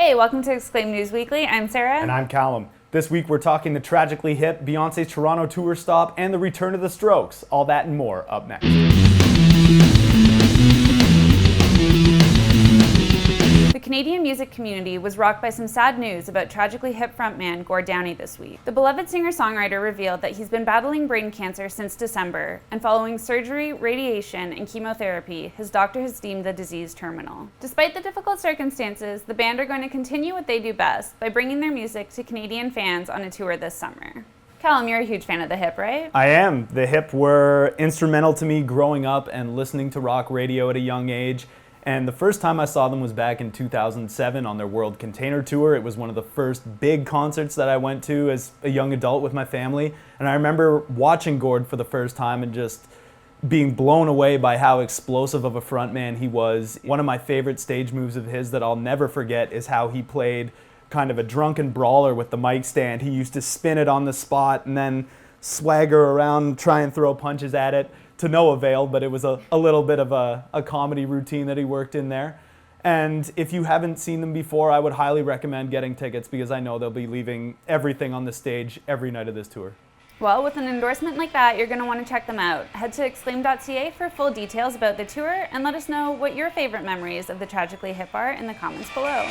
Hey, welcome to Exclaim News Weekly. I'm Sarah. And I'm Callum. This week we're talking the tragically hip Beyonce's Toronto tour stop and the return of the Strokes. All that and more up next. The Canadian music community was rocked by some sad news about tragically hip frontman Gord Downie this week. The beloved singer-songwriter revealed that he's been battling brain cancer since December, and following surgery, radiation, and chemotherapy, his doctor has deemed the disease terminal. Despite the difficult circumstances, the band are going to continue what they do best by bringing their music to Canadian fans on a tour this summer. Callum, you're a huge fan of the Hip, right? I am. The Hip were instrumental to me growing up and listening to rock radio at a young age. And the first time I saw them was back in 2007 on their World Container Tour. It was one of the first big concerts that I went to as a young adult with my family. And I remember watching Gord for the first time and just being blown away by how explosive of a frontman he was. One of my favorite stage moves of his that I'll never forget is how he played kind of a drunken brawler with the mic stand. He used to spin it on the spot and then swagger around, try and throw punches at it. To no avail, but it was a little bit of a comedy routine that he worked in there. And if you haven't seen them before, I would highly recommend getting tickets because I know they'll be leaving everything on the stage every night of this tour. Well, with an endorsement like that, you're going to want to check them out. Head to Exclaim.ca for full details about the tour and let us know what your favorite memories of the tragically hip are in the comments below.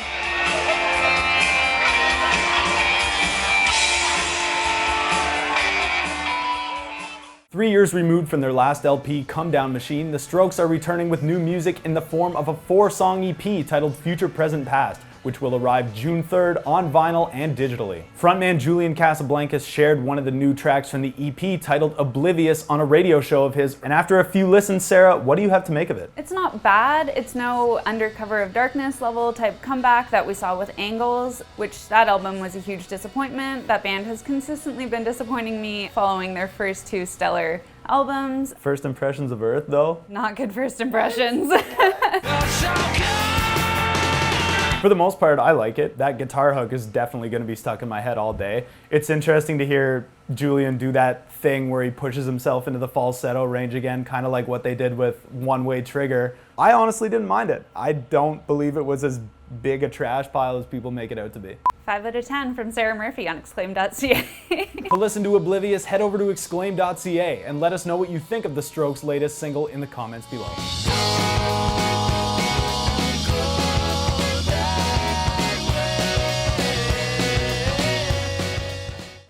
3 years removed from their last LP, Come Down Machine, the Strokes are returning with new music in the form of a 4-song EP titled Future, Present, Past, which will arrive June 3rd on vinyl and digitally. Frontman Julian Casablancas shared one of the new tracks from the EP titled Oblivious on a radio show of his, and after a few listens, Sarah, what do you have to make of it? It's not bad. It's no Under Cover of Darkness level type comeback that we saw with Angles, which that album was a huge disappointment. That band has consistently been disappointing me following their first two stellar albums. First impressions of Earth, though? Not good first impressions. For the most part, I like it. That guitar hook is definitely going to be stuck in my head all day. It's interesting to hear Julian do that thing where he pushes himself into the falsetto range again, kind of like what they did with One Way Trigger. I honestly didn't mind it. I don't believe it was as big a trash pile as people make it out to be. 5 out of 10 from Sarah Murphy on Exclaim.ca. To listen to Oblivious, head over to Exclaim.ca and let us know what you think of the Strokes' latest single in the comments below.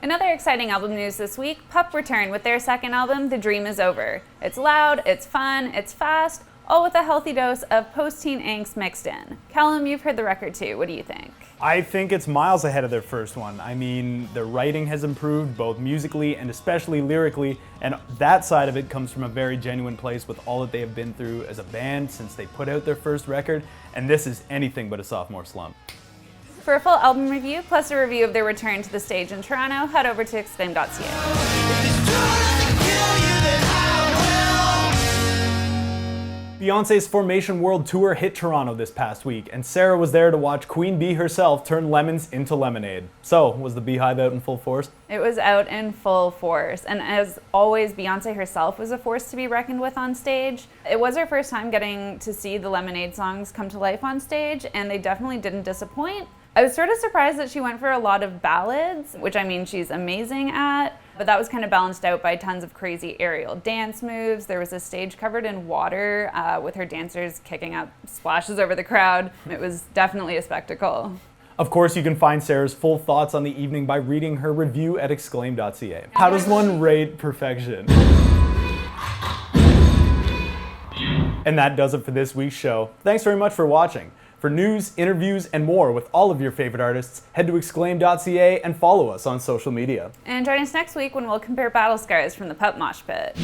Another exciting album news this week, PUP returned with their second album, The Dream Is Over. It's loud, it's fun, it's fast, all with a healthy dose of post-teen angst mixed in. Callum, you've heard the record too. What do you think? I think it's miles ahead of their first one. I mean, their writing has improved both musically and especially lyrically, and that side of it comes from a very genuine place with all that they have been through as a band since they put out their first record, and this is anything but a sophomore slump. For a full album review, plus a review of their return to the stage in Toronto, head over to Exclaim.ca. Beyonce's Formation World Tour hit Toronto this past week, and Sarah was there to watch Queen Bee herself turn lemons into lemonade. So, was the Beehive out in full force? It was out in full force, and as always, Beyonce herself was a force to be reckoned with on stage. It was her first time getting to see the Lemonade songs come to life on stage, and they definitely didn't disappoint. I was sort of surprised that she went for a lot of ballads, which I mean she's amazing at, but that was kind of balanced out by tons of crazy aerial dance moves. There was a stage covered in water with her dancers kicking up splashes over the crowd. It was definitely a spectacle. Of course, you can find Sarah's full thoughts on the evening by reading her review at Exclaim.ca. How does one rate perfection? And that does it for this week's show. Thanks very much for watching. For news, interviews, and more with all of your favorite artists, head to Exclaim.ca and follow us on social media. And join us next week when we'll compare battle scars from the PUP mosh pit.